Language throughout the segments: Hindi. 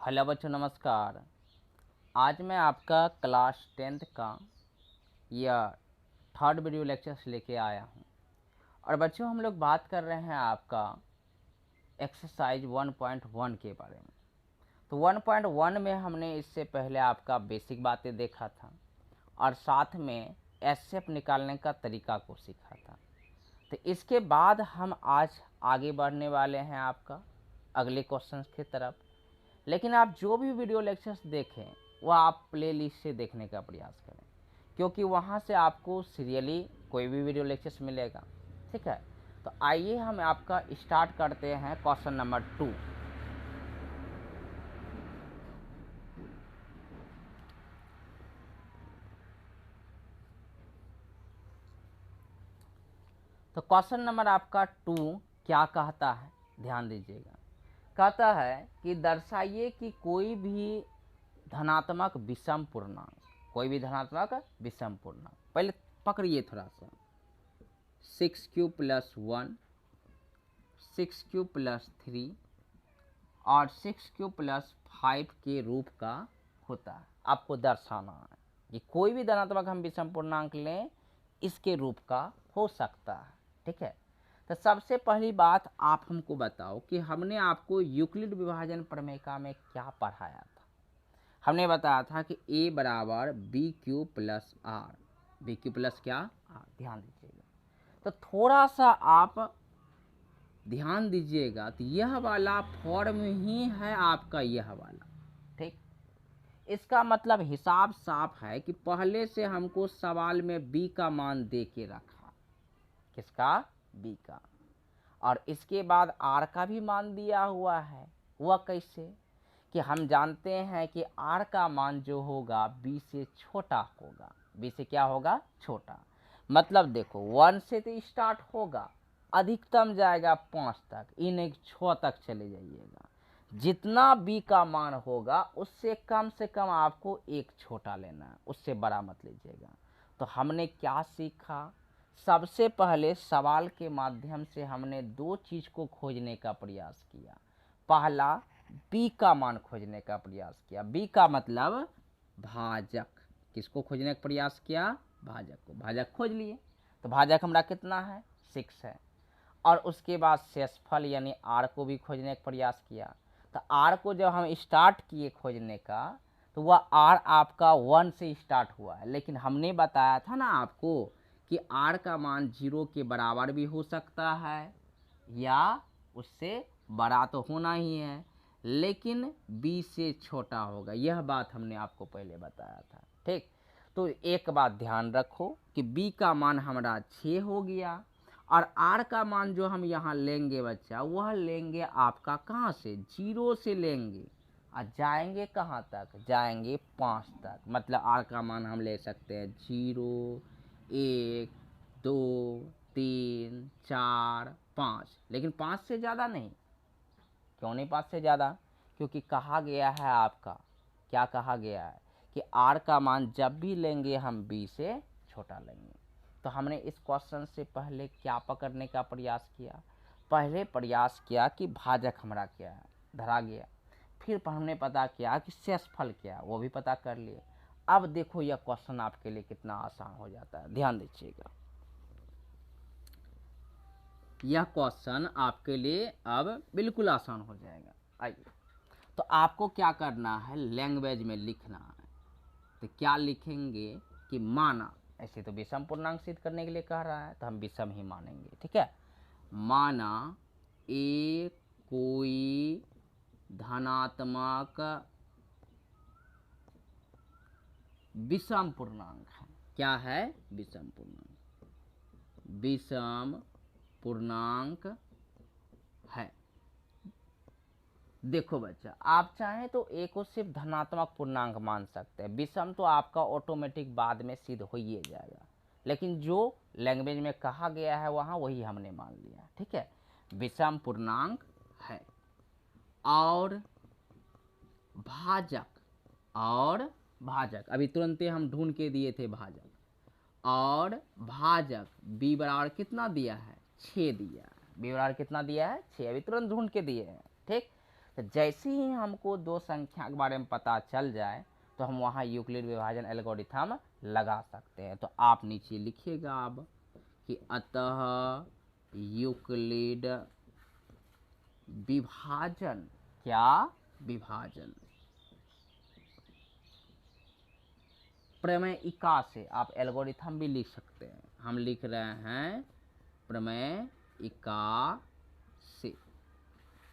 हेलो बच्चों, नमस्कार। आज मैं आपका क्लास 10th का या थर्ड वीडियो लेक्चर्स लेके आया हूँ। और बच्चों, हम लोग बात कर रहे हैं आपका एक्सरसाइज 1.1 के बारे में। तो 1.1 में हमने इससे पहले आपका बेसिक बातें देखा था और साथ में एसएफ निकालने का तरीका को सीखा था। तो इसके बाद हम आज आगे बढ़ने वाले हैं आपका अगले क्वेश्चंस की तरफ। लेकिन आप जो भी वीडियो लेक्चर्स देखें वह आप प्लेलिस्ट से देखने का प्रयास करें, क्योंकि वहाँ से आपको सीरियली कोई भी वीडियो लेक्चर्स मिलेगा। ठीक है, तो आइए हम आपका स्टार्ट करते हैं क्वेश्चन नंबर 2। तो क्वेश्चन नंबर आपका 2 क्या कहता है, ध्यान दीजिएगा। कहता है कि दर्शाइए कि कोई भी धनात्मक विषम पूर्णांक, कोई भी धनात्मक विषम पूर्णांक, पहले पकड़िए थोड़ा सा, 6 प्लस 1, 6 प्लस 3 और 6 प्लस 5 के रूप का होता है। आपको दर्शाना है कि कोई भी धनात्मक हम विषम पूर्णांक लें, इसके रूप का हो सकता है। ठीक है, तो सबसे पहली बात आप हमको बताओ कि हमने आपको यूक्लिड विभाजन प्रमेय में क्या पढ़ाया था। हमने बताया था कि a बराबर b q plus r, b q plus क्या आर। ध्यान दीजिएगा, तो थोड़ा सा आप ध्यान दीजिएगा, तो यह वाला फॉर्म ही है आपका यह वाला। ठीक, इसका मतलब हिसाब साफ है कि पहले से हमको सवाल में b का मान दे के रखा, किसका, b का, और इसके बाद r का भी मान दिया हुआ है। वह कैसे कि हम जानते हैं कि r का मान जो होगा b से छोटा होगा। b से क्या होगा, छोटा। मतलब देखो 1 से तो स्टार्ट होगा, अधिकतम जाएगा 5 तक, इन एक 6 तक चले जाइएगा। जितना b का मान होगा उससे कम से कम आपको एक छोटा लेना है, उससे बड़ा मत लीजिएगा। तो हमने क्या सीखा, सबसे पहले सवाल के माध्यम से हमने दो चीज को खोजने का प्रयास किया। पहला, b का मान खोजने का प्रयास किया। b का मतलब भाजक, किसको खोजने का प्रयास किया, भाजक को। भाजक खोज लिए, तो भाजक हमारा कितना है, 6 है। और उसके बाद शेषफल यानी r को भी खोजने का प्रयास किया। तो r को जब हम स्टार्ट किए खोजने का, तो वह r आपका 1 से स्टार्ट हुआ है। लेकिन हमने बताया था ना आपको कि r का मान 0 के बराबर भी हो सकता है या उससे बड़ा तो होना ही है, लेकिन b से छोटा होगा। यह बात हमने आपको पहले बताया था। ठीक, तो एक बात ध्यान रखो कि b का मान हमारा 6 हो गया, और r का मान जो हम यहाँ लेंगे बच्चा, वह लेंगे आपका कहाँ से, 0 से लेंगे और जाएंगे कहाँ तक, जाएंगे 5 तक। मतलब r का मान हम ले सकते हैं 0, 1, 2, 3, 4, 5, लेकिन 5 से ज़्यादा नहीं। क्यों नहीं 5 से ज़्यादा, क्योंकि कहा गया है आपका, क्या कहा गया है कि r का मान जब भी लेंगे हम b से छोटा लेंगे। तो हमने इस क्वेश्चन से पहले क्या पकड़ने का प्रयास किया, पहले प्रयास किया कि भाजक हमारा क्या है, धरा गया। फिर हमने पता किया कि शेषफल क्या है, वो भी पता कर लिए। अब देखो यह क्वेश्चन आपके लिए कितना आसान हो जाता है, ध्यान दीजिएगा। यह क्वेश्चन आपके लिए अब बिल्कुल आसान हो जाएगा। आइए, तो आपको क्या करना है, लैंग्वेज में लिखना है। तो क्या लिखेंगे कि माना, ऐसे तो विषम पूर्णांक सिद्ध करने के लिए कह रहा है तो हम विषम ही मानेंगे। ठीक है, माना ए कोई धनात्मक विषम पूर्णांक है। क्या है, विषम पूर्णांक, विषम पूर्णांक है। देखो बच्चा, आप चाहें तो ए को सिर्फ धनात्मक पूर्णांक मान सकते हैं, विषम तो आपका ऑटोमेटिक बाद में सिद्ध हो ही जाएगा। लेकिन जो लैंग्वेज में कहा गया है वहाँ वही हमने मान लिया। ठीक है, विषम पूर्णांक है। और भाजक, और भाजक अभी तुरंत हम ढूंढ के दिए थे भाजक, और भाजक b बराबर कितना दिया है, 6 दिया है। b बराबर कितना दिया है, 6, अभी तुरंत ढूंढ के दिए हैं। ठीक, तो जैसे ही हमको दो संख्या के बारे में पता चल जाए तो हम वहाँ यूक्लिड विभाजन एल्गोरिथम लगा सकते हैं। तो आप नीचे लिखिएगा अब कि अतः यूक्लिड विभाजन, क्या विभाजन, प्रमेयिका से, आप एल्गोरिथम भी लिख सकते हैं, हम लिख रहे हैं प्रमेयिका से।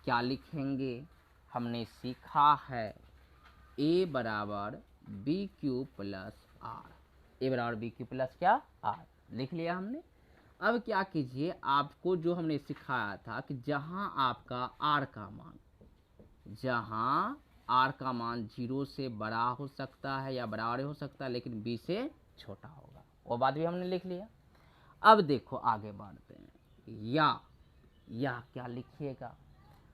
क्या लिखेंगे, हमने सीखा है a बराबर बी क्यू प्लस आर, ए बराबर बी क्यू प्लस क्या आर, लिख लिया हमने। अब क्या कीजिए, आपको जो हमने सिखाया था कि जहां आपका आर का मान, जहां आर का मान 0 से बड़ा हो सकता है या बराबर हो सकता है लेकिन b से छोटा होगा, वो बात भी हमने लिख लिया। अब देखो आगे बढ़ते हैं, या क्या लिखिएगा,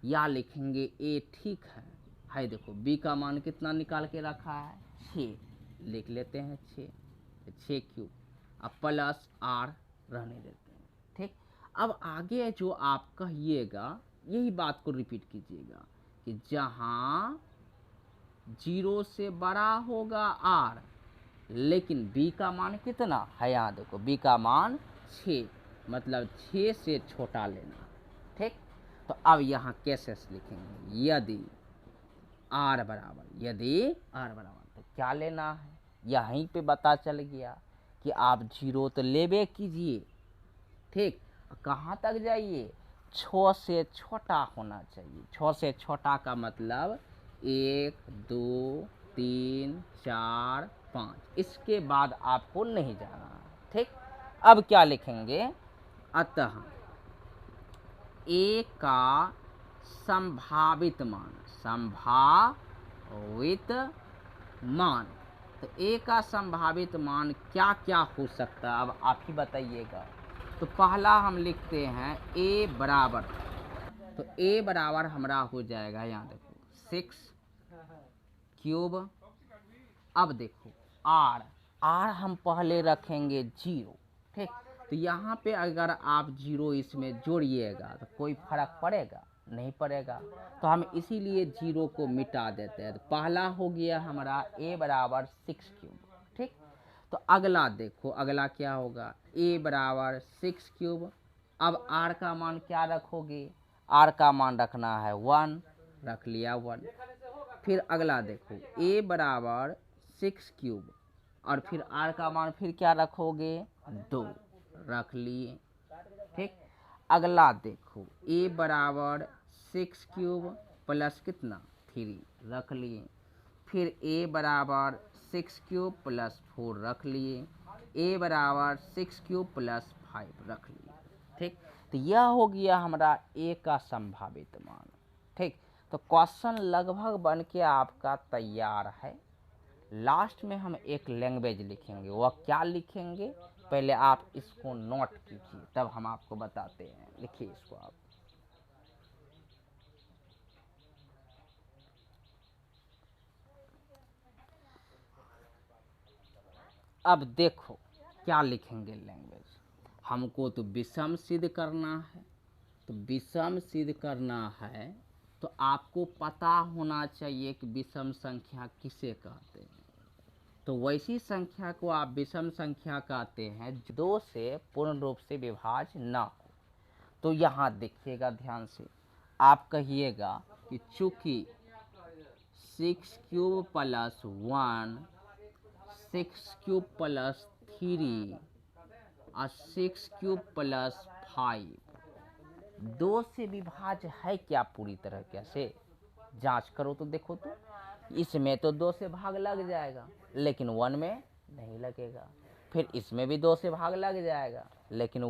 या लिखेंगे ए, ठीक है देखो b का मान कितना निकाल के रखा है 6, लिख लेते हैं 6 क्यूब, अब प्लस आर रहने देते हैं, ठीक। अब आगे जो आप कहिएगा यही बात को रिपीट कीजिएगा कि जहां 0 से बड़ा होगा आर लेकिन b का मान कितना है, यहाँ देखो b का मान 6, मतलब 6 से छोटा लेना, ठीक। तो अब यहाँ केसेस लिखेंगे, यदि आर बराबर, तो क्या लेना है, यहीं पे पता चल गया कि आप 0 तो लेबे कीजिए, ठीक, कहाँ तक जाइए, 6 से छोटा होना चाहिए। 6 से छोटा का मतलब 1 2 3 4 5, इसके बाद आपको नहीं जाना, ठीक। अब क्या लिखेंगे, अतः a का संभावित मान, तो a का संभावित मान क्या क्या हो सकता है, अब आप ही बताइएगा। तो पहला हम लिखते हैं a बराबर, तो a बराबर हमारा हो जाएगा, यहाँ देखो 6 क्यूब। अब देखो r हम पहले रखेंगे 0, ठीक। तो यहाँ पे अगर आप 0 इसमें जोड़िएगा तो कोई फर्क पड़ेगा, नहीं पड़ेगा, तो हम इसीलिए 0 को मिटा देते हैं। तो पहला हो गया हमारा a बराबर 6 क्यूब, ठीक। तो अगला देखो, अगला क्या होगा, a बराबर 6 क्यूब। अब r का मान क्या रखोगे, r का मान रखना है 1, रख लिया 1। फिर अगला देखो a बराबर 6 क्यूब और फिर r का मान फिर क्या रखोगे 2, रख लिए, ठीक। अगला देखो a बराबर 6 क्यूब प्लस कितना 3, रख लिए। फिर a बराबर 6 क्यूब प्लस 4 रख लिए, a बराबर 6 क्यूब प्लस 5 रख लिए, ठीक। तो यह हो गया हमारा a का संभावित मान, ठीक। तो क्वेश्चन लगभग बन के आपका तैयार है। लास्ट में हम एक लैंग्वेज लिखेंगे, वह क्या लिखेंगे पहले आप इसको नोट कीजिए, तब हम आपको बताते हैं। लिखिए इसको आप, अब देखो क्या लिखेंगे लैंग्वेज, हमको तो विषम सिद्ध करना है, तो विषम सिद्ध करना है तो आपको पता होना चाहिए कि विषम संख्या किसे कहते हैं। तो वैसी संख्या को आप विषम संख्या कहते हैं जो 2 से पूर्ण रूप से विभाज्य न हो। तो यहाँ देखिएगा ध्यान से, आप कहिएगा कि चूंकि 6 क्यूब प्लस 1, 6 क्यूब प्लस 3 और 6 क्यूब प्लस 5 2 से विभाज्य है क्या, पूरी तरह कैसे जांच करो तो देखो, तो इसमें तो 2 से भाग लग जाएगा लेकिन 1 में नहीं लगेगा, फिर इसमें भी 2 से भाग लग जाएगा लेकिन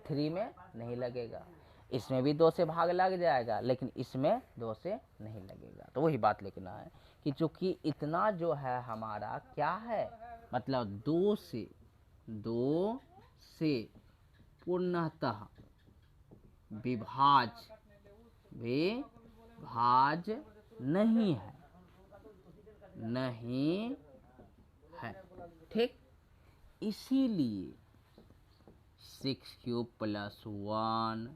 3 में नहीं लगेगा, इसमें भी 2 से भाग लग जाएगा लेकिन इसमें 2 से नहीं लगेगा। तो वही बात लिखना है कि चूंकि इतना जो है हमारा क्या है, मतलब 2 से पूर्णतः विभाज्य नहीं है, ठीक। इसीलिए 6 क्यूब प्लस 1,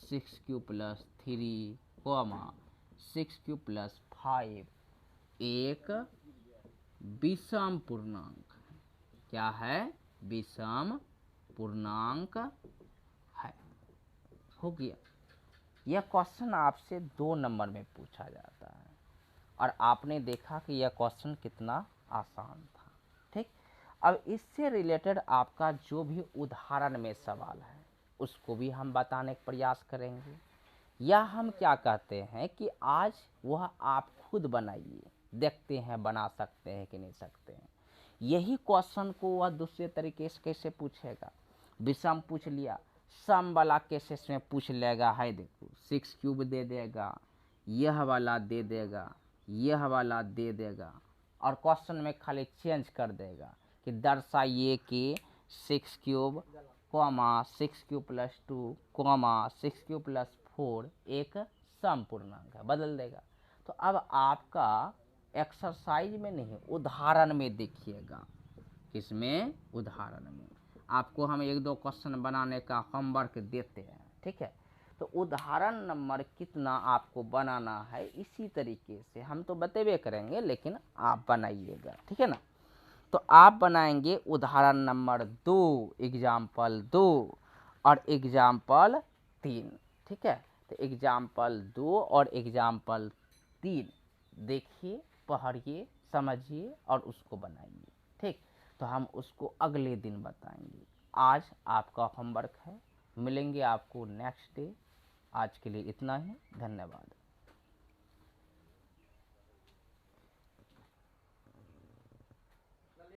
6 क्यूब प्लस 3, 6³ + 5 एक विषम पूर्णांक है। क्या है? विषम पूर्णांक है। हो गया। यह क्वेश्चन आपसे 2 नंबर में पूछा जाता है और आपने देखा कि यह क्वेश्चन कितना आसान था। ठीक, अब इससे रिलेटेड आपका जो भी उदाहरण में सवाल है उसको भी हम बताने का प्रयास करेंगे, या हम क्या कहते हैं कि आज वह आप खुद बनाइए, देखते हैं बना सकते हैं कि नहीं सकते हैं। यही क्वेश्चन को वह दूसरे तरीके से कैसे पूछेगा? विषम पूछ लिया, सम वाला केसेस में पूछ लेगा, है देखो 6³ दे देगा, यह वाला दे देगा, यह वाला दे देगा, और क्वेश्चन में खाली चेंज कर देगा कि दर्शाइए कि 6³ कॉमा 6³ + 2 कॉमा 6³ + 4 एक सम पूर्णांक है, बदल देगा। तो अब आपका एक्सरसाइज में नहीं, उदाहरण में देखिएगा। किसमें? उदाहरण में। आपको हम 1-2 क्वेश्चन बनाने का होमवर्क देते हैं, ठीक है। तो उदाहरण नंबर कितना आपको बनाना है, इसी तरीके से हम तो बतेबे करेंगे, लेकिन आप बनाइएगा, ठीक है ना। तो आप बनाएंगे उदाहरण नंबर 2, एग्जाम्पल 2 और एग्जाम्पल 3, ठीक है। तो एग्जाम्पल 2 और एग्जाम्पल 3 देखिए, पढ़िए, समझिए और उसको बनाइए, ठीक। तो हम उसको अगले दिन बताएंगे। आज आपका होमवर्क है, मिलेंगे आपको नेक्स्ट डे। आज के लिए इतना ही, धन्यवाद।